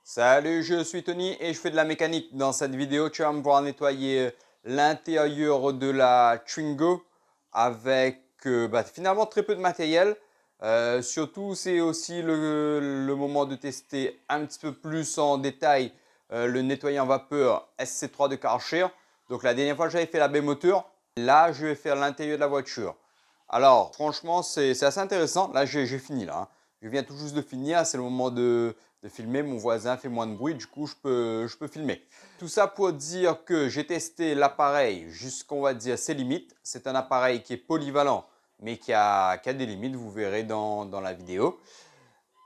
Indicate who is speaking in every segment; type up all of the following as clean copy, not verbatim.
Speaker 1: Salut, je suis Tony et je fais de la mécanique. Dans cette vidéo, tu vas me voir nettoyer l'intérieur de la Twingo avec finalement très peu de matériel. Surtout, c'est aussi le moment de tester un petit peu plus en détail le nettoyant vapeur SC3 de Karcher. Donc la dernière fois, j'avais fait la baie moteur. Là, je vais faire l'intérieur de la voiture. Alors, franchement, c'est assez intéressant. Là, j'ai fini là, hein. Je viens tout juste de finir. C'est le moment de filmer. Mon voisin fait moins de bruit, du coup, je peux filmer. Tout ça pour dire que j'ai testé l'appareil jusqu'on va dire ses limites. C'est un appareil qui est polyvalent, mais qui a des limites. Vous verrez dans la vidéo.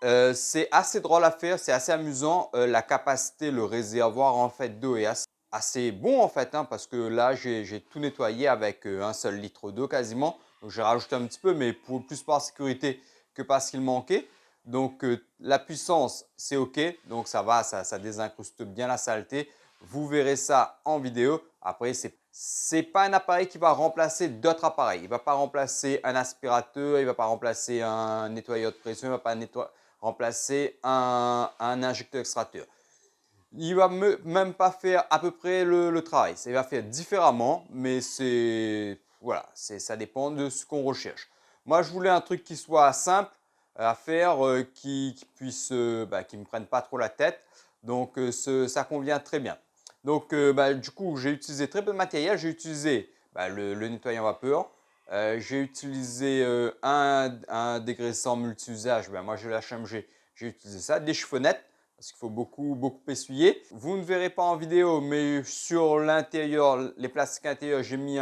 Speaker 1: C'est assez drôle à faire, c'est assez amusant. La capacité, le réservoir en fait d'eau est assez bon en fait, hein, parce que là j'ai tout nettoyé avec un seul litre d'eau quasiment. Donc j'ai rajouté un petit peu, mais plus par sécurité que parce qu'il manquait. Donc la puissance c'est ok, donc ça va, ça désincruste bien la saleté. Vous verrez ça en vidéo. Après c'est pas un appareil qui va remplacer d'autres appareils. Il ne va pas remplacer un aspirateur, il ne va pas remplacer un nettoyeur de pression, il ne va pas remplacer un injecteur extracteur. Il va même pas faire à peu près le travail. Il va faire différemment, mais voilà, ça dépend de ce qu'on recherche. Moi, je voulais un truc qui soit simple à faire, qui puisse, qui me prenne pas trop la tête. Donc, ça convient très bien. Donc, du coup, j'ai utilisé très peu de matériel. J'ai utilisé le nettoyant vapeur. J'ai utilisé un dégraissant multi-usage. Moi, j'ai la HMG. J'ai utilisé ça. Des chiffonnettes parce qu'il faut beaucoup essuyer. Vous ne verrez pas en vidéo, mais sur l'intérieur, les plastiques intérieurs, j'ai mis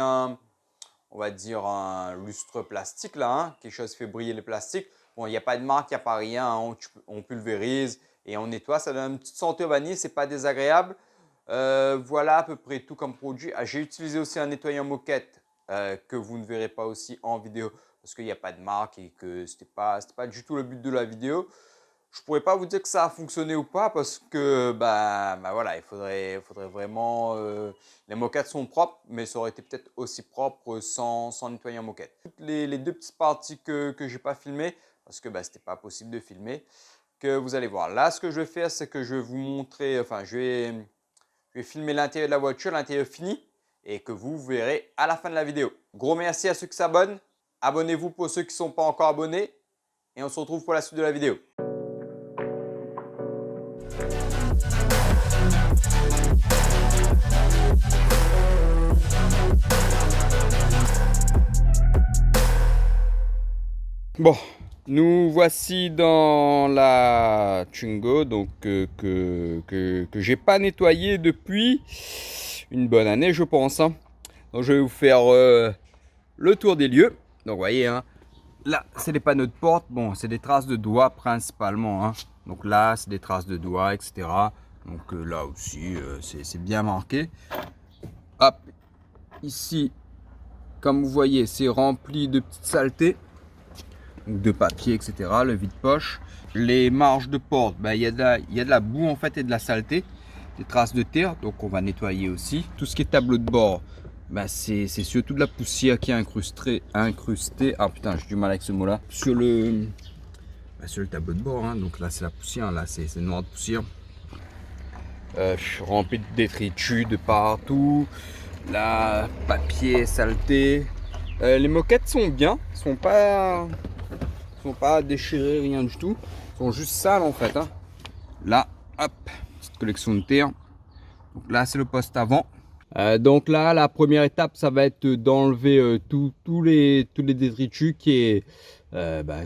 Speaker 1: on va dire un lustre plastique là, hein, quelque chose qui fait briller les plastiques. Bon, il n'y a pas de marque, il n'y a pas rien, hein, on pulvérise et on nettoie. Ça donne une petite senteur vanille, c'est pas désagréable. Voilà à peu près tout comme produit. J'ai utilisé aussi un nettoyant moquette que vous ne verrez pas aussi en vidéo parce qu'il n'y a pas de marque et que ce n'était pas du tout le but de la vidéo. Je ne pourrais pas vous dire que ça a fonctionné ou pas parce que voilà, il faudrait vraiment… les moquettes sont propres, mais ça aurait été peut-être aussi propre sans nettoyant moquette. Toutes les deux petites parties que je n'ai pas filmées parce que ce n'était pas possible de filmer, que vous allez voir. Là, ce que je vais faire, c'est que je vais vous montrer, enfin je vais filmer l'intérieur de la voiture, l'intérieur fini, et que vous verrez à la fin de la vidéo. Gros merci à ceux qui s'abonnent. Abonnez-vous pour ceux qui ne sont pas encore abonnés. Et on se retrouve pour la suite de la vidéo. Bon, nous voici dans la Twingo donc, que j'ai pas nettoyé depuis une bonne année je pense, hein. Donc je vais vous faire le tour des lieux. Donc vous voyez, hein, là c'est les panneaux de porte, bon c'est des traces de doigts principalement, hein. Donc là c'est des traces de doigts etc. Donc là aussi c'est bien marqué. Hop, ici comme vous voyez c'est rempli de petites saletés, de papier etc, le vide-poche. Les marges de porte, il y a de la boue en fait et de la saleté, des traces de terre, donc on va nettoyer aussi. Tout ce qui est tableau de bord, c'est surtout de la poussière qui est incrustée. Ah putain, j'ai du mal avec ce mot là. Sur le tableau de bord, hein. Donc là c'est la poussière, là c'est noir de poussière. Rempli de détritus de partout. Là, papier, saleté. Les moquettes sont bien, sont pas déchirées, rien du tout. Ils sont juste sales en fait, hein. Là, hop, petite collection de terre. Donc là, c'est le poste avant. Donc là, la première étape, ça va être d'enlever tous les détritus qui est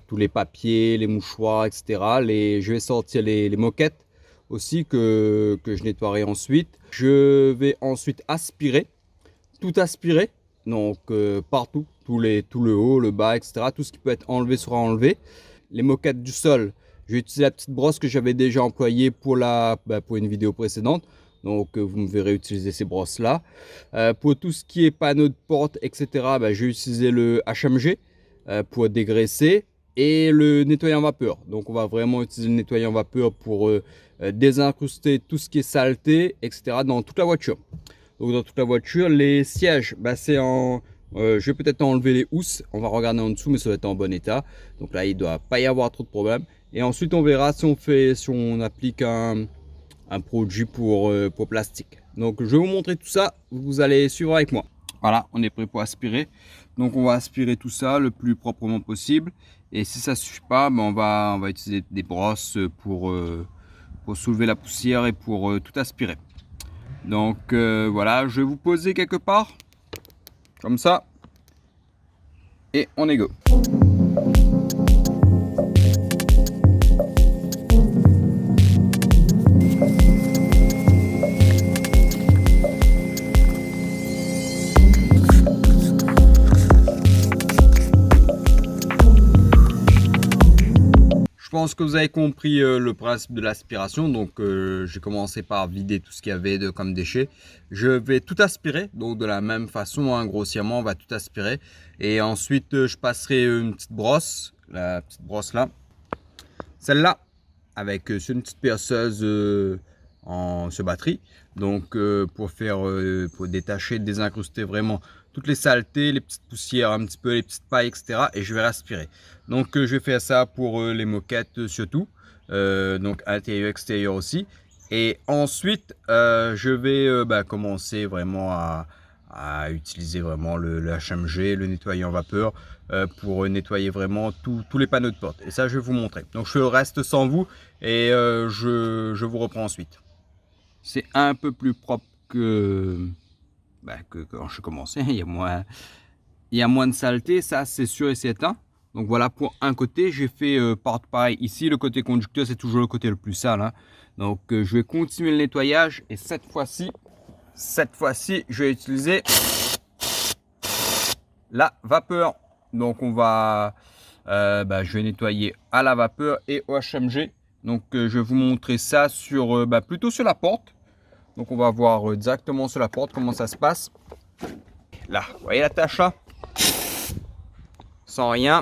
Speaker 1: tous les papiers, les mouchoirs, etc. Je vais sortir les moquettes aussi que je nettoierai ensuite. Je vais ensuite aspirer, tout aspirer, donc partout, tout le haut, le bas, etc. Tout ce qui peut être enlevé sera enlevé. Les moquettes du sol, je vais utiliser la petite brosse que j'avais déjà employée pour une vidéo précédente. Donc vous me verrez utiliser ces brosses là. Pour tout ce qui est panneau de porte etc, je vais utiliser le HMG pour dégraisser et le nettoyant vapeur. Donc on va vraiment utiliser le nettoyant vapeur pour désincruster tout ce qui est saleté etc dans toute la voiture. Donc dans toute la voiture, les sièges, je vais peut-être enlever les housses, on va regarder en dessous mais ça va être en bon état. Donc là il ne doit pas y avoir trop de problèmes. Et ensuite on verra si on applique un un produit pour plastique. Donc je vais vous montrer tout ça, vous allez suivre avec moi. Voilà, on est prêt pour aspirer. Donc on va aspirer tout ça le plus proprement possible. Et si ça ne suffit pas, ben on va utiliser des brosses pour soulever la poussière et pour tout aspirer. Donc voilà, je vais vous poser quelque part, comme ça. Et on est go. Je pense que vous avez compris le principe de l'aspiration. Donc j'ai commencé par vider tout ce qu'il y avait comme déchets. Je vais tout aspirer, donc de la même façon, hein, grossièrement on va tout aspirer. Et ensuite je passerai une petite brosse, la petite brosse là, celle-là, avec une petite perceuse sur batterie. Donc pour détacher, désincruster vraiment toutes les saletés, les petites poussières, un petit peu les petites pailles, etc. Et je vais aspirer. Donc je vais faire ça pour les moquettes surtout, donc intérieur, extérieur aussi. Et ensuite je vais commencer vraiment à utiliser vraiment le HMG, le nettoyant vapeur, pour nettoyer vraiment tous les panneaux de porte. Et ça je vais vous montrer. Donc je reste sans vous et je vous reprends ensuite. C'est un peu plus propre que quand je commençais. Il y a moins de saleté, ça c'est sûr et certain. Donc voilà pour un côté, j'ai fait pareil ici. Le côté conducteur, c'est toujours le côté le plus sale, hein. Donc je vais continuer le nettoyage et cette fois-ci, je vais utiliser la vapeur. Donc on va, je vais nettoyer à la vapeur et au HMG. Donc je vais vous montrer ça sur, plutôt sur la porte. Donc on va voir directement sur la porte comment ça se passe. Là, vous voyez la tâche là? Sans rien.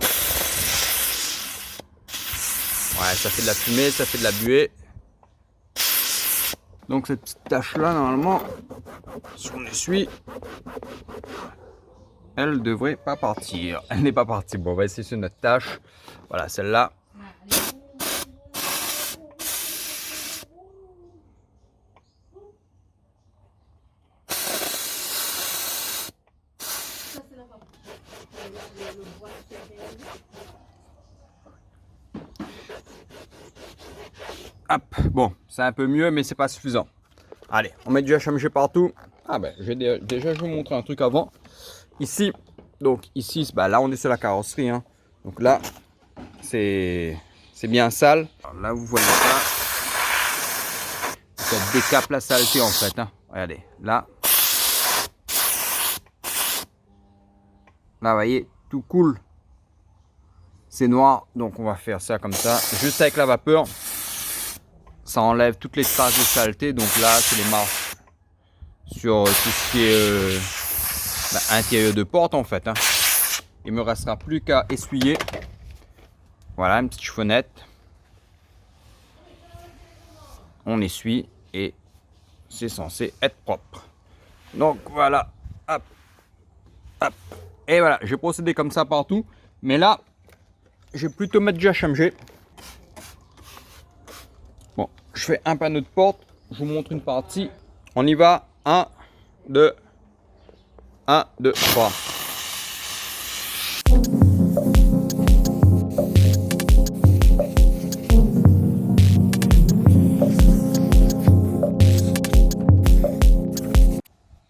Speaker 1: Ouais, ça fait de la fumée, ça fait de la buée. Donc cette petite tache là, normalement, si on essuie, elle ne devrait pas partir. Elle n'est pas partie. Bon, on va essayer sur notre tâche. Voilà, celle-là. Hop, bon, c'est un peu mieux, mais c'est pas suffisant. Allez, on met du HMG partout. Ah ben, déjà, je vais vous montrer un truc avant. Ici, donc ici, là, on est sur la carrosserie, hein. Donc là, c'est bien sale. Alors là, vous voyez ça. Ça décape la saleté en fait, hein. Regardez, là. Là, vous voyez, tout coule. C'est noir, donc on va faire ça comme ça, juste avec la vapeur. Ça enlève toutes les traces de saleté. Donc là, c'est les marches sur tout ce qui est intérieur de porte en fait, hein. Il me restera plus qu'à essuyer. Voilà, une petite chiffonnette. On essuie et c'est censé être propre. Donc voilà, hop, hop. Et voilà, j'ai procédé comme ça partout. Mais là, je vais plutôt mettre du HMG. Bon, je fais un panneau de porte. Je vous montre une partie. On y va. 1, 2, 1, 2, 3.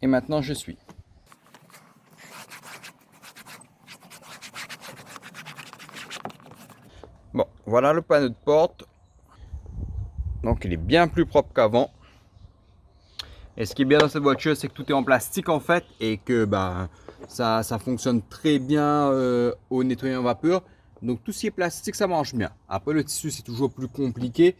Speaker 1: Et maintenant, je suis. Bon, voilà le panneau de porte. Donc, il est bien plus propre qu'avant. Et ce qui est bien dans cette voiture, c'est que tout est en plastique en fait. Et que ça fonctionne très bien au nettoyant vapeur. Donc, tout ce qui est plastique, ça marche bien. Après, le tissu, c'est toujours plus compliqué.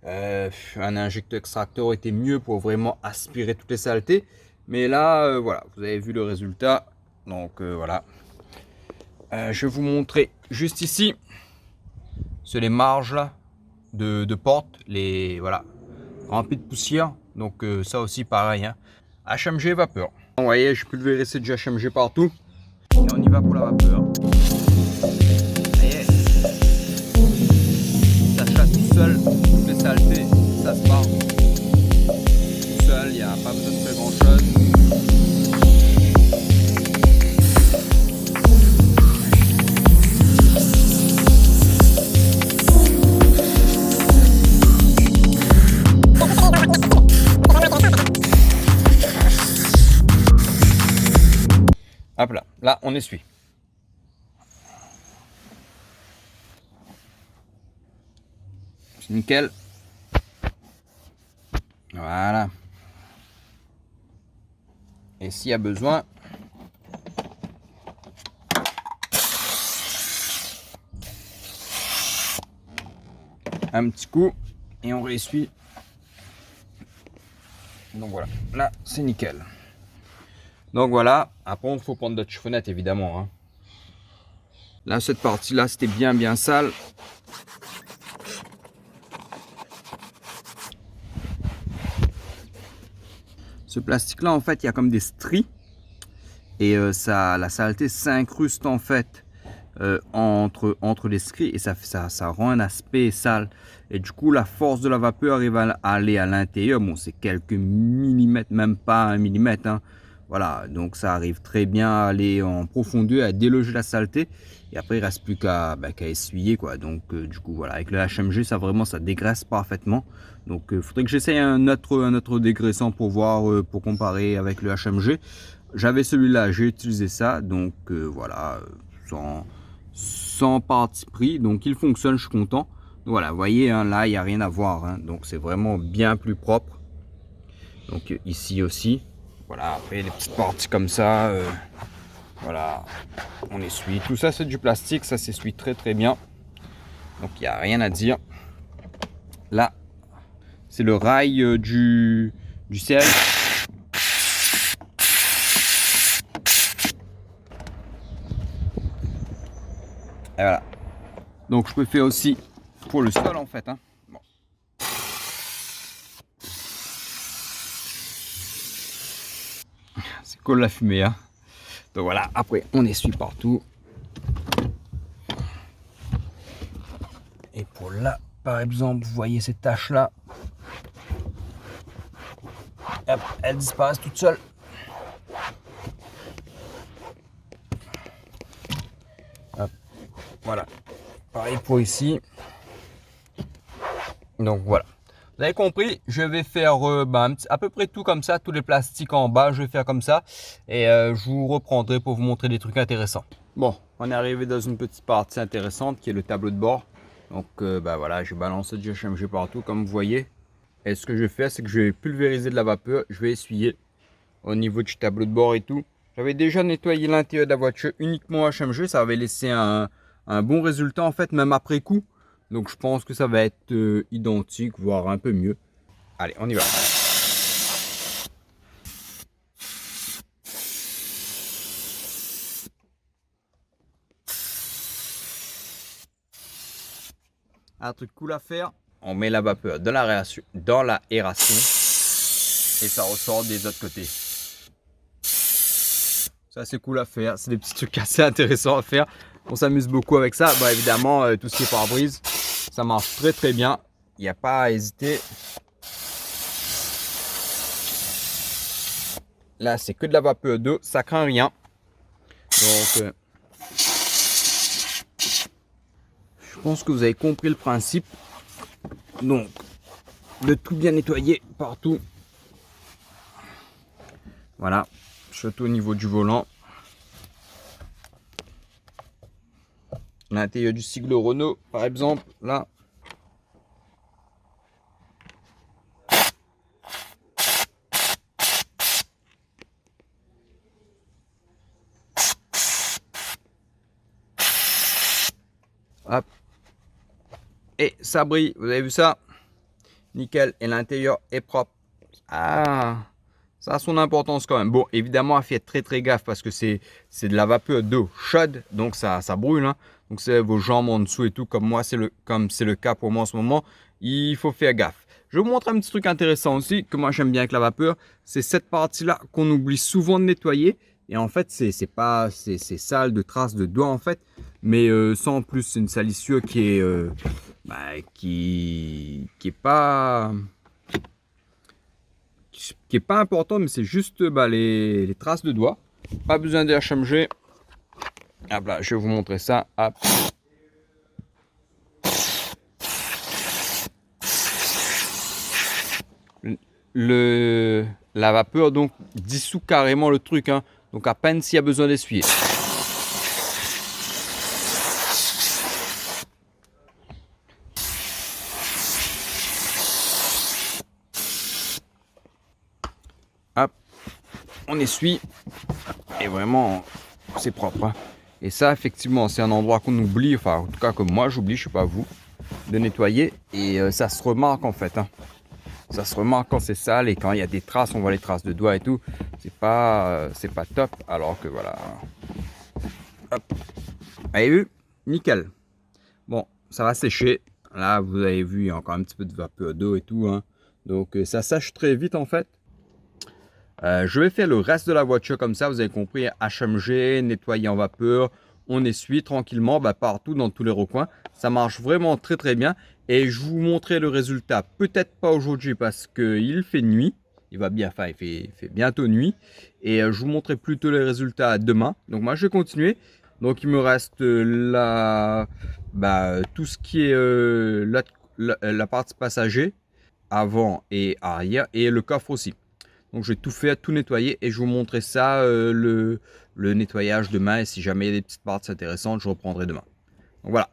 Speaker 1: Un injecteur extracteur était mieux pour vraiment aspirer toutes les saletés. Mais là, voilà, vous avez vu le résultat. Donc, voilà. Je vais vous montrer juste ici. Sur les marges là, de porte, voilà, remplies de poussière. Donc ça aussi pareil, hein. HMG vapeur. Vous voyez, j'ai pulvérisé du HMG partout. Et on y va pour la vapeur. Vous voyez, ça chasse tout seul toutes les saletés, ça se barre. là on essuie. C'est nickel. Voilà. Et s'il y a besoin, un petit coup et on réessuie. Donc voilà, là c'est nickel. Donc voilà, après il faut prendre d'autres chiffonnettes évidemment, hein. Là cette partie là c'était bien sale. Ce plastique là en fait il y a comme des stries et la saleté s'incruste en fait entre les stries et ça rend un aspect sale. Et du coup la force de la vapeur arrive à aller à l'intérieur. Bon, c'est quelques millimètres, même pas un millimètre, hein. Voilà, donc ça arrive très bien à aller en profondeur, à déloger la saleté. Et après il reste plus qu'à essuyer quoi. Donc du coup voilà, avec le HMG ça vraiment ça dégraisse parfaitement. Donc il faudrait que j'essaye un autre dégraissant pour voir, pour comparer avec le HMG. J'avais celui-là, j'ai utilisé ça, donc voilà, sans parti pris, donc il fonctionne, je suis content. Donc voilà, vous voyez, hein, là il n'y a rien à voir, hein, donc c'est vraiment bien plus propre. Donc ici aussi, voilà, après les petites parties comme ça, voilà, on essuie. Tout ça c'est du plastique, ça s'essuie très bien, donc il n'y a rien à dire. Là, c'est le rail du siège. Et voilà. Donc je peux faire aussi pour le sol en fait, hein. Bon. C'est cool la fumée, hein. Donc voilà, après on essuie partout. Et pour là, par exemple, vous voyez ces taches là. Hop, elles disparaissent toutes seules. Hop, voilà. Pareil pour ici. Donc voilà. Vous avez compris, je vais faire à peu près tout comme ça, tous les plastiques en bas, je vais faire comme ça. Et je vous reprendrai pour vous montrer des trucs intéressants. Bon, on est arrivé dans une petite partie intéressante qui est le tableau de bord. Donc voilà, je balance du HMG partout comme vous voyez. Et ce que je vais faire, c'est que je vais pulvériser de la vapeur, je vais essuyer au niveau du tableau de bord et tout. J'avais déjà nettoyé l'intérieur de la voiture uniquement HMG, ça avait laissé un bon résultat en fait, même après coup. Donc je pense que ça va être identique, voire un peu mieux. Allez, on y va. Un truc cool à faire, on met la vapeur dans l'aération et ça ressort des autres côtés. Ça c'est cool à faire, c'est des petits trucs assez intéressants à faire. On s'amuse beaucoup avec ça. Bon, évidemment, tout ce qui est pare-brise, ça marche très bien. Il n'y a pas à hésiter. Là, c'est que de la vapeur d'eau, ça craint rien. Donc, je pense que vous avez compris le principe. Donc, de tout bien nettoyer partout. Voilà, surtout au niveau du volant. L'intérieur du sigle Renault, par exemple, là. Hop. Et ça brille, vous avez vu ça? Nickel, et l'intérieur est propre. Ah, ça a son importance quand même. Bon, évidemment, faites très gaffe parce que c'est de la vapeur d'eau chaude, donc ça brûle, hein. Donc c'est vos jambes en dessous et tout, comme c'est le cas pour moi en ce moment. Il faut faire gaffe. Je vais vous montrer un petit truc intéressant aussi, que moi j'aime bien avec la vapeur. C'est cette partie-là qu'on oublie souvent de nettoyer. Et en fait, c'est sale de traces de doigts en fait. Mais sans plus, c'est une salissure qui est pas important, mais c'est juste les traces de doigts. Pas besoin de HMG. Hop là, je vais vous montrer ça. Hop. La vapeur donc dissout carrément le truc, hein. Donc à peine s'il y a besoin d'essuyer. on essuie et vraiment c'est propre. Hein. Et ça effectivement c'est un endroit qu'on oublie, enfin en tout cas comme moi j'oublie, je sais pas vous, de nettoyer et ça se remarque en fait. Hein. Ça se remarque quand c'est sale et quand il y a des traces, on voit les traces de doigts et tout, c'est pas top alors que voilà. Hop. Vous avez vu? Nickel. Bon, ça va sécher. Là, vous avez vu, il y a encore un petit peu de vapeur d'eau et tout. Hein. Donc, ça sèche très vite en fait. Je vais faire le reste de la voiture comme ça. Vous avez compris, HMG, nettoyer en vapeur. On essuie tranquillement partout dans tous les recoins. Ça marche vraiment très très bien. Et je vous montrerai le résultat. Peut-être pas aujourd'hui parce qu'il fait nuit. Il va bien, enfin il fait bientôt nuit. Et je vous montrerai plutôt les résultats demain. Donc moi je vais continuer. Donc il me reste tout ce qui est la partie passager, avant et arrière, et le coffre aussi. Donc je vais tout faire, tout nettoyer et je vais vous montrer ça, le nettoyage demain. Et si jamais il y a des petites parties intéressantes, je reprendrai demain. Donc voilà.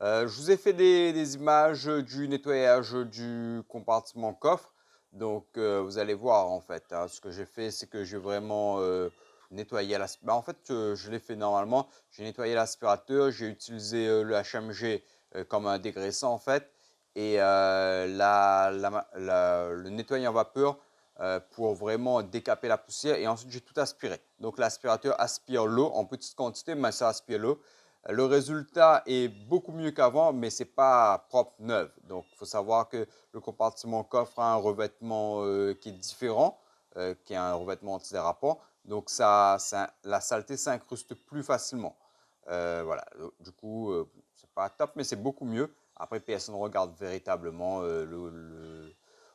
Speaker 1: Je vous ai fait des images du nettoyage du compartiment coffre. Donc vous allez voir en fait. Hein, ce que j'ai fait, c'est que j'ai vraiment nettoyé l'aspirateur. En fait, je l'ai fait normalement. J'ai nettoyé l'aspirateur. J'ai utilisé le HMG comme un dégraissant en fait. Et le nettoyer en vapeur pour vraiment décaper la poussière. Et ensuite, j'ai tout aspiré. Donc l'aspirateur aspire l'eau en petite quantité, mais ça aspire l'eau. Le résultat est beaucoup mieux qu'avant, mais ce n'est pas propre neuf. Donc, il faut savoir que le compartiment coffre a un revêtement qui est différent, qui est un revêtement antidérapant. Donc, la saleté s'incruste plus facilement. Voilà. Du coup, ce n'est pas top, mais c'est beaucoup mieux. Après, personne ne regarde véritablement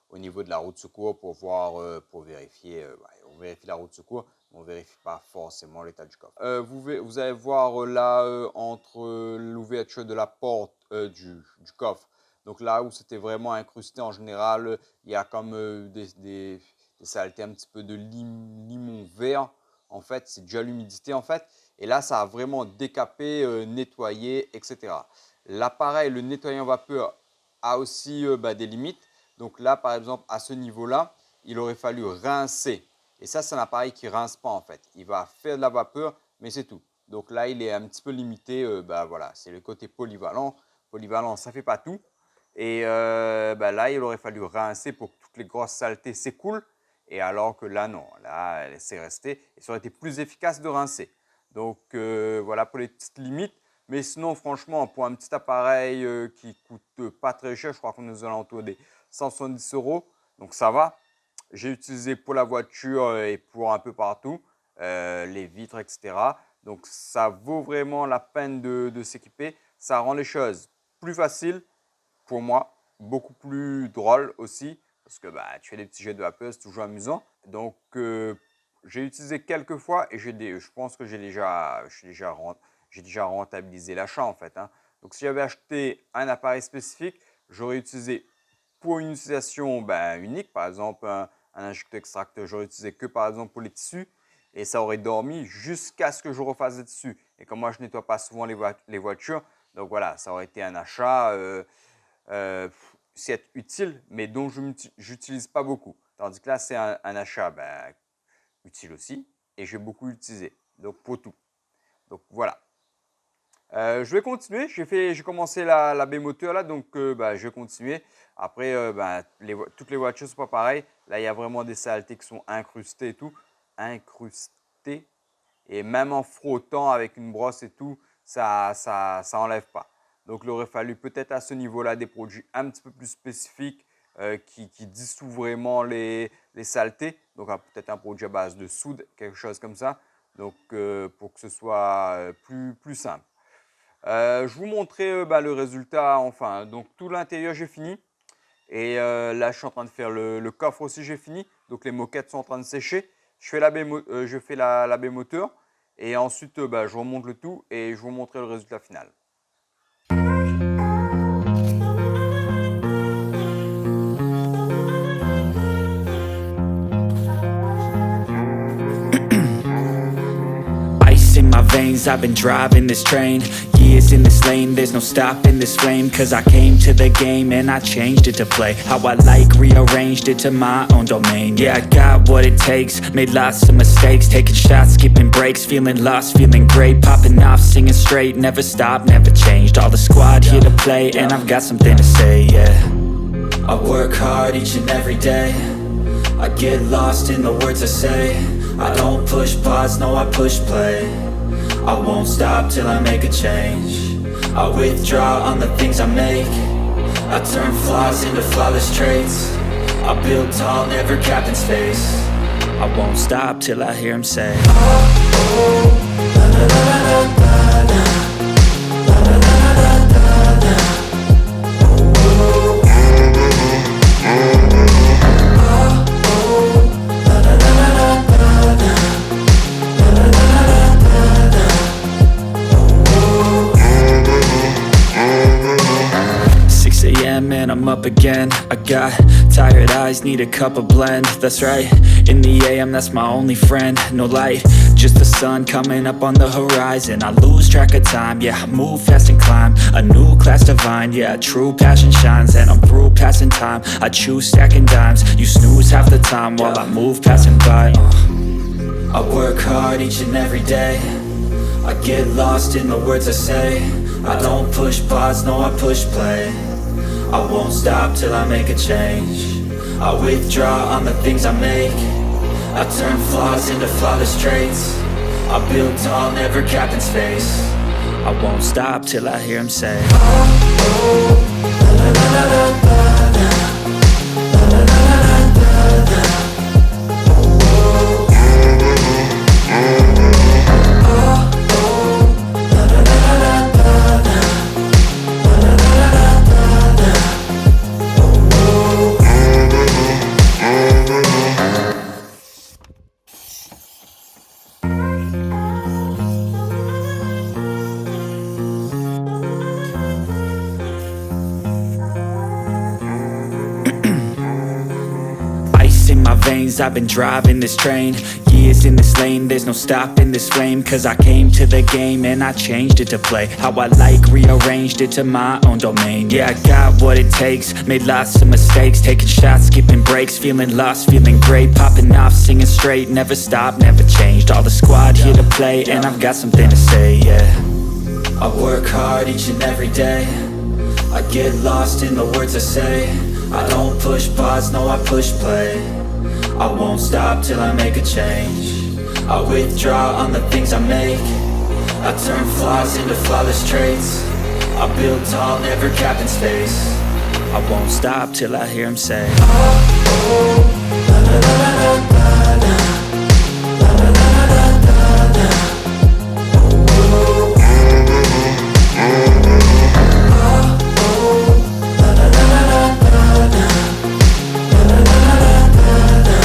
Speaker 1: au niveau de la roue de secours pour voir, pour vérifier. On vérifie la roue de secours. On ne vérifie pas forcément l'état du coffre. Vous allez voir là entre l'ouverture de la porte du coffre. Donc là où c'était vraiment incrusté en général, il y a comme des saletés un petit peu de limon vert. En fait, c'est déjà l'humidité en fait. Et là, ça a vraiment décapé, nettoyé, etc. L'appareil, le nettoyant vapeur, a aussi des limites. Donc là, par exemple, à ce niveau-là, il aurait fallu rincer. Et ça, c'est un appareil qui ne rince pas en fait. Il va faire de la vapeur, mais c'est tout. Donc là, il est un petit peu limité. Voilà, c'est le côté polyvalent. Polyvalent, ça ne fait pas tout. Et là, il aurait fallu rincer pour que toutes les grosses saletés s'écoulent. Et alors que là, non. Là, c'est resté. Et ça aurait été plus efficace de rincer. Donc voilà pour les petites limites. Mais sinon, franchement, pour un petit appareil qui ne coûte pas très cher, je crois qu'on est aux alentours des 170 €. Donc ça va. J'ai utilisé pour la voiture et pour un peu partout, les vitres, etc. Donc, ça vaut vraiment la peine de s'équiper. Ça rend les choses plus faciles pour moi, beaucoup plus drôles aussi, parce que tu fais des petits jets de vapeur, c'est toujours amusant. Donc, j'ai utilisé quelques fois et je pense que j'ai déjà rentabilisé l'achat en fait. Hein. Donc, si j'avais acheté un appareil spécifique, j'aurais utilisé pour une utilisation unique, par exemple un injecteur extracteur, j'aurais utilisé que par exemple pour les tissus et ça aurait dormi jusqu'à ce que je refasse les tissus. Et comme moi je ne nettoie pas souvent les voitures, donc voilà, ça aurait été un achat c'est utile mais dont je n'utilise pas beaucoup. Tandis que là c'est un achat utile aussi et j'ai beaucoup utilisé, donc pour tout. Donc voilà. Je vais continuer. J'ai commencé la B-moteur là, donc je vais continuer. Après, toutes les voitures ne sont pas pareilles. Là, il y a vraiment des saletés qui sont incrustées et tout. Incrustées. Et même en frottant avec une brosse et tout, ça enlève pas. Donc, il aurait fallu peut-être à ce niveau-là des produits un petit peu plus spécifiques qui dissouent vraiment les saletés. Donc, peut-être un produit à base de soude, quelque chose comme ça. Donc, pour que ce soit plus simple. Je vous montrerai le résultat enfin. Donc tout l'intérieur j'ai fini. Et là je suis en train de faire le coffre aussi, j'ai fini. Donc les moquettes sont en train de sécher. Je fais la baie moteur. Et ensuite je remonte le tout et je vous montrerai le résultat final.
Speaker 2: Ice in my veins, I've been driving this train. Years in this lane, there's no stopping this flame. Cause I came to the game and I changed it to play how I like, rearranged it to my own domain. Yeah, I got what it takes, made lots of mistakes, taking shots, skipping breaks, feeling lost, feeling great, popping off, singing straight, never stopped, never changed. All the squad here to play, and I've got something to say, yeah. I work hard each and every day, I get lost in the words I say. I don't push pause, no, I push play. I won't stop till I make a change. I withdraw on the things I make. I turn flaws into flawless traits. I build tall, never capped in space. I won't stop till I hear him say, oh, la la la la la la, la la la la la la, oh, oh, la la la la la la, la la la la la la, oh, 6 a.m. and I'm up again. I got tired eyes, need a cup of blend. That's right, in the AM, that's my only friend. No light, just the sun coming up on the horizon. I lose track of time, yeah, I move fast and climb a new class divine, yeah, true passion shines. And I'm through passing time, I choose stacking dimes. You snooze half the time while I move passing by. I work hard each and every day, I get lost in the words I say. I don't push pause, no, I push play. I won't stop till I make a change. I withdraw on the things I make. I turn flaws into flawless traits. I build tall, never capped in space. I won't stop till I hear him say, oh, oh, la la la la la la, la la la la la la, oh, oh, oh, la la la la la la, la la la la la la, oh, oh. 'Ice in my veins, I've been driving this train. Years in this lane, there's no stopping this flame. Cause I came to the game and I changed it to play how I like, rearranged it to my own domain. Yeah, I got what it takes, made lots of mistakes, taking shots, skipping breaks, feeling lost, feeling great, popping off, singing straight, never stopped, never changed. All the squad here to play, and I've got something to say, yeah. I work hard each and every day, I get lost in the words I say. I don't push pause, no, I push play. I won't stop till I make a change. I withdraw on the things I make. I turn flaws into flawless traits. I build tall, never capped in space. I won't stop till I hear him say, oh, oh, la la la la la la, la la la la la la, oh, oh, la la la la la la, la la la la la la,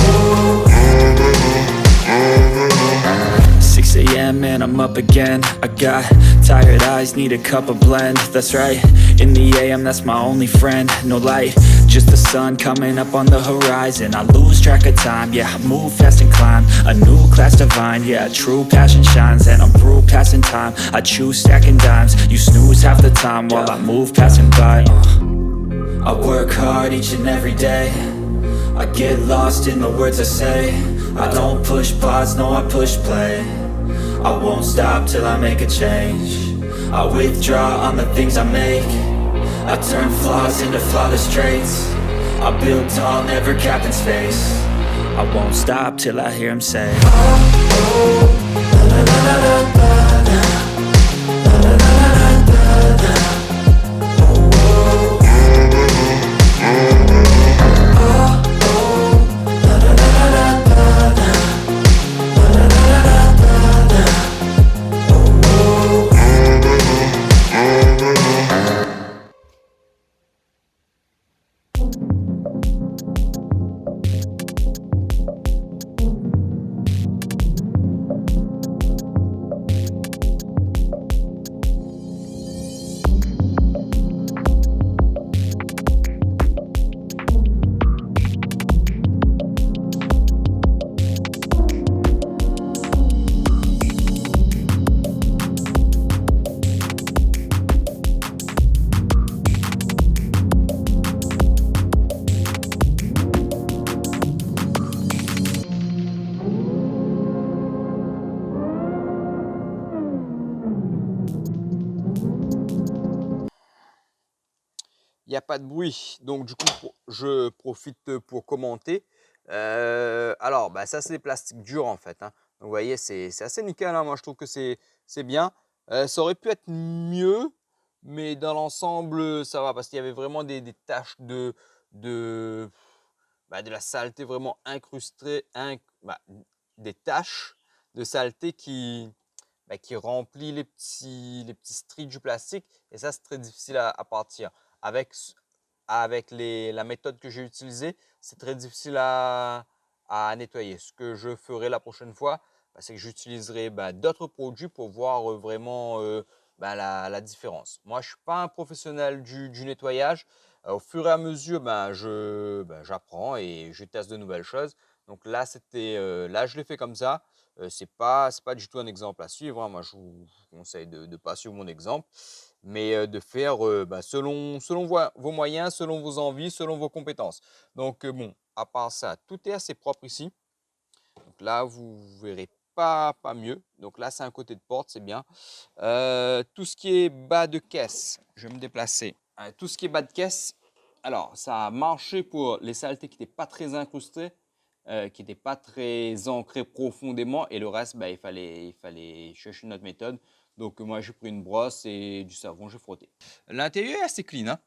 Speaker 2: oh, 6 a.m. and I'm up again. I got tired eyes, need a cup of blend. That's right, in the AM, that's my only friend. No light, just the sun coming up on the horizon. I lose track of time, yeah, I move fast and climb a new class divine, yeah, true passion shines. And I'm through passing time, I choose stacking dimes. You snooze half the time while I move passing by. I work hard each and every day, I get lost in the words I say. I don't push pause, no, I push play. I won't stop till I make a change. I withdraw on the things I make. I turn flaws into flawless traits. I build tall, never capped in space. I won't stop till I hear him say, oh, oh, la la la la la la, la la la la la la, oh, oh, la la la la la la, la la la la la la, oh, oh.
Speaker 1: n'y a pas de bruit. Donc, du coup, je profite pour commenter. Alors, bah, ça, c'est des plastiques durs en fait, hein. Donc, vous voyez, c'est assez nickel, hein. Moi, je trouve que c'est bien. Ça aurait pu être mieux, mais dans l'ensemble, ça va parce qu'il y avait vraiment des taches de, de la saleté vraiment incrustée, des taches de saleté qui remplit les petits stries du plastique. Et ça, c'est très difficile à partir. Avec la méthode que j'ai utilisée, c'est très difficile à nettoyer. Ce que je ferai la prochaine fois, c'est que j'utiliserai d'autres produits pour voir vraiment la différence. Moi, je ne suis pas un professionnel du nettoyage. Au fur et à mesure, j'apprends et je teste de nouvelles choses. Donc là, là, je l'ai fait comme ça. C'est pas du tout un exemple à suivre, hein. Moi, je vous conseille de ne pas suivre mon exemple, mais de faire selon vos moyens, selon vos envies, selon vos compétences. Donc bon, à part ça, tout est assez propre ici. Donc là, vous ne verrez pas mieux. Donc là, c'est un côté de porte, c'est bien. Tout ce qui est bas de caisse, je vais me déplacer. Tout ce qui est bas de caisse, alors ça a marché pour les saletés qui n'étaient pas très incrustées, qui n'étaient pas très ancrées profondément, et le reste, il fallait chercher notre méthode. Donc moi, j'ai pris une brosse et du savon, j'ai frotté. L'intérieur est assez clean, hein.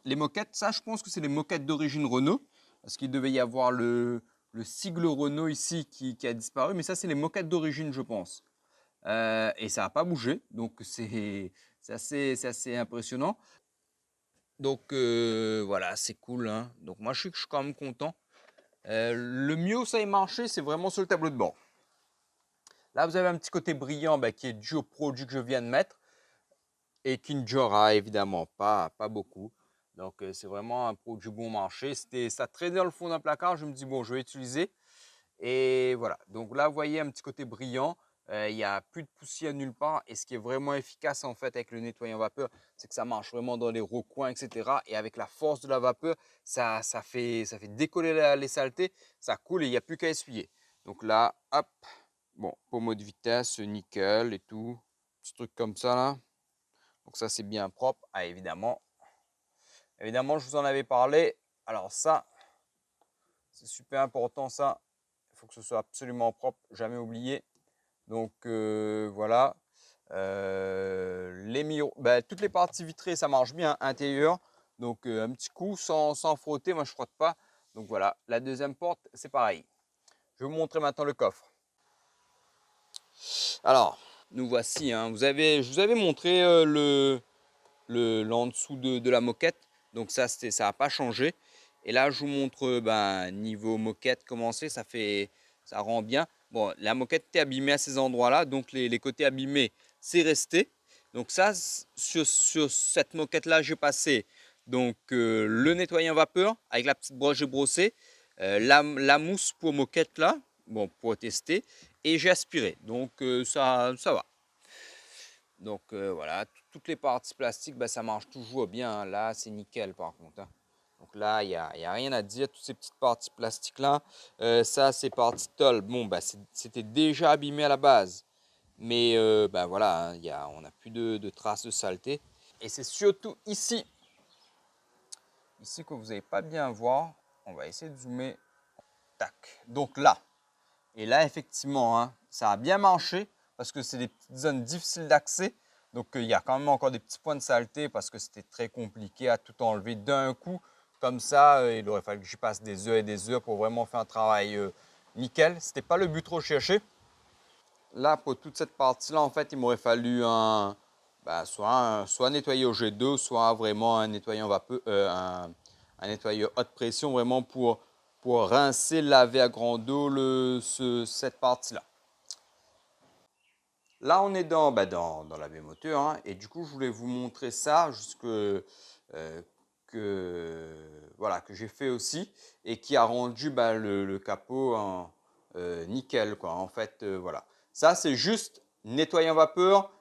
Speaker 1: Les moquettes, ça, je pense que c'est les moquettes d'origine Renault, parce qu'il devait y avoir le sigle Renault ici qui a disparu, mais ça, c'est les moquettes d'origine, je pense. Et ça n'a pas bougé, donc c'est assez impressionnant. Donc voilà, c'est cool, hein. Donc moi, je suis quand même content. Le mieux où ça ait marché, c'est vraiment sur le tableau de bord. Là, vous avez un petit côté brillant qui est dû au produit que je viens de mettre et qui ne durera évidemment pas beaucoup. Donc, c'est vraiment un produit bon marché. Ça traînait dans le fond d'un placard. Je me dis, bon, je vais utiliser. Et voilà. Donc là, vous voyez un petit côté brillant. Il n'y a plus de poussière nulle part. Et ce qui est vraiment efficace en fait avec le nettoyant vapeur, c'est que ça marche vraiment dans les recoins, etc. Et avec la force de la vapeur, ça fait décoller les saletés. Ça coule et il n'y a plus qu'à essuyer. Donc là, hop. Bon, pommeau de vitesse, nickel et tout. Petit truc comme ça là. Donc ça, c'est bien propre. Ah, évidemment, je vous en avais parlé. Alors ça, c'est super important ça. Il faut que ce soit absolument propre, jamais oublié. Donc voilà. Les miroirs, toutes les parties vitrées, ça marche bien, intérieur. Donc un petit coup sans frotter, moi je frotte pas. Donc voilà, la deuxième porte, c'est pareil. Je vais vous montrer maintenant le coffre. Alors, nous voici, hein. Je vous avais montré l'en dessous de la moquette. Donc ça n'a pas changé. Et là, je vous montre niveau moquette comment c'est. Ça rend bien. Bon, la moquette était abîmée à ces endroits-là. Donc les côtés abîmés, c'est resté. Donc ça, sur cette moquette-là, j'ai passé donc, le nettoyant vapeur avec la petite brosse, j'ai brossé. La mousse pour moquette là, bon, pour tester. Et j'ai aspiré. Donc ça va. Donc voilà, toutes les parties plastiques, ça marche toujours bien, hein. Là, c'est nickel par contre, hein. Donc là, il n'y a rien à dire. Toutes ces petites parties plastiques là, ça, ces parties tôle, bon, c'était déjà abîmé à la base. Mais voilà, hein, on n'a plus de traces de saleté. Et c'est surtout ici que vous n'allez pas bien voir. On va essayer de zoomer. Tac. Donc là. Et là, effectivement, hein, ça a bien marché parce que c'est des petites zones difficiles d'accès. Donc, il y a quand même encore des petits points de saleté parce que c'était très compliqué à tout enlever d'un coup. Comme ça, il aurait fallu que j'y passe des heures et des heures pour vraiment faire un travail nickel. Ce n'était pas le but trop cherché. Là, pour toute cette partie-là, en fait, il m'aurait fallu soit nettoyer au jet d'eau, soit vraiment un nettoyant vapeur, un nettoyeur haute pression, vraiment pour rincer, laver à grande eau cette partie-là. Là, on est dans la moteur, hein, et du coup, je voulais vous montrer ça, que j'ai fait aussi et qui a rendu le capot nickel, quoi. En fait, voilà. Ça, c'est juste nettoyant vapeur.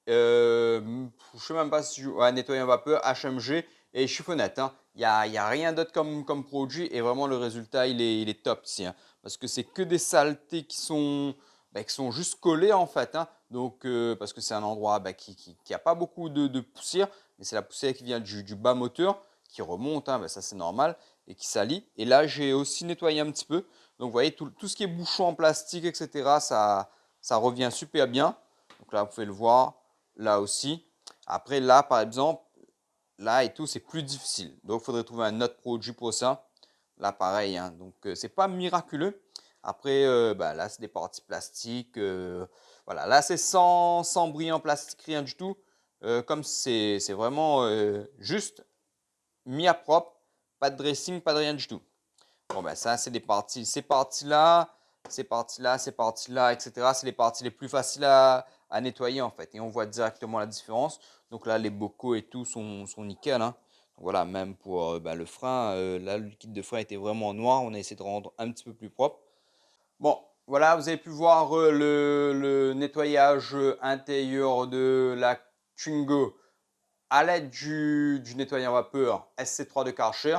Speaker 1: Je ne sais même pas si nettoyant vapeur, HMG et chiffonnette, hein. Il y a rien d'autre comme produit et vraiment le résultat il est top ici, hein, parce que c'est que des saletés qui sont juste collées en fait, hein. Donc parce que c'est un endroit qui a pas beaucoup de poussière, mais c'est la poussière qui vient du bas moteur qui remonte, hein, ben ça c'est normal, et qui salit. Et là, j'ai aussi nettoyé un petit peu. Donc, vous voyez, tout ce qui est bouchon en plastique, etc., ça revient super bien. Donc là, vous pouvez le voir, là aussi. Après, là, par exemple, là et tout, c'est plus difficile. Donc, il faudrait trouver un autre produit pour ça. Là, pareil, hein. Donc, c'est pas miraculeux. Après, là, c'est des parties plastiques. Voilà, là, c'est sans brillant plastique, rien du tout. Comme c'est vraiment juste mis à propre, pas de dressing, pas de rien du tout. Bon, ben ça, c'est des parties, ces parties-là, ces parties-là, ces parties-là, etc. C'est les parties les plus faciles à nettoyer en fait. Et on voit directement la différence. Donc là, les bocaux et tout sont nickel, hein. Donc voilà, même pour le frein, là, le liquide de frein était vraiment noir. On a essayé de rendre un petit peu plus propre. Bon, voilà, vous avez pu voir le nettoyage intérieur de la Twingo à l'aide du nettoyant vapeur SC3 de Karcher.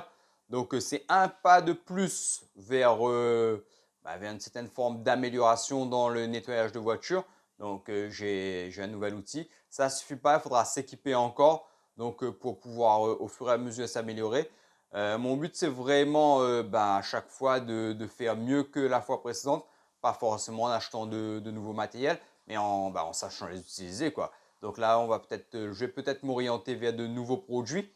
Speaker 1: Donc, c'est un pas de plus vers une certaine forme d'amélioration dans le nettoyage de voiture. Donc, j'ai un nouvel outil. Ça ne suffit pas, il faudra s'équiper encore donc, pour pouvoir au fur et à mesure s'améliorer. Mon but, c'est vraiment à chaque fois de faire mieux que la fois précédente. Pas forcément en achetant de nouveaux matériels, mais en sachant les utiliser, quoi. Donc là, je vais peut-être m'orienter vers de nouveaux produits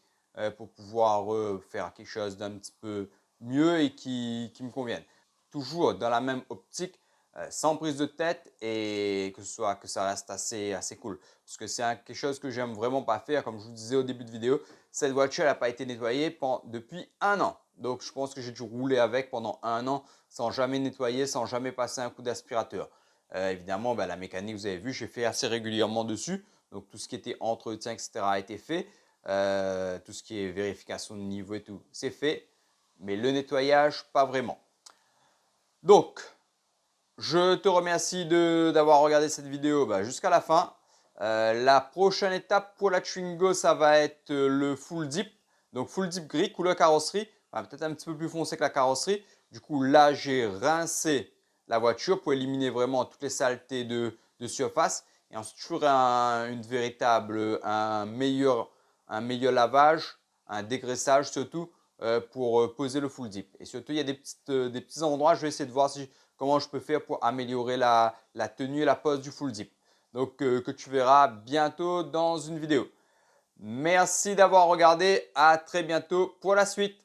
Speaker 1: pour pouvoir faire quelque chose d'un petit peu mieux et qui me convienne. Toujours dans la même optique, sans prise de tête et que ça reste assez cool. Parce que c'est quelque chose que j'aime vraiment pas faire. Comme je vous disais au début de vidéo, cette voiture n'a pas été nettoyée depuis un an. Donc je pense que j'ai dû rouler avec pendant un an sans jamais nettoyer, sans jamais passer un coup d'aspirateur. Évidemment, la mécanique, vous avez vu, j'ai fait assez régulièrement dessus. Donc tout ce qui était entretien, etc. a été fait. Tout ce qui est vérification de niveau et tout, c'est fait. Mais le nettoyage, pas vraiment. Donc, je te remercie d'avoir regardé cette vidéo jusqu'à la fin. La prochaine étape pour la Twingo, ça va être le full dip. Donc full dip gris, couleur carrosserie. Peut-être un petit peu plus foncé que la carrosserie. Du coup, là, j'ai rincé la voiture pour éliminer vraiment toutes les saletés de surface. Et ensuite, je ferai un meilleur lavage, un dégraissage surtout pour poser le full dip. Et surtout, il y a des petits endroits, je vais essayer de voir comment je peux faire pour améliorer la tenue et la pose du full dip. Donc, que tu verras bientôt dans une vidéo. Merci d'avoir regardé. À très bientôt pour la suite.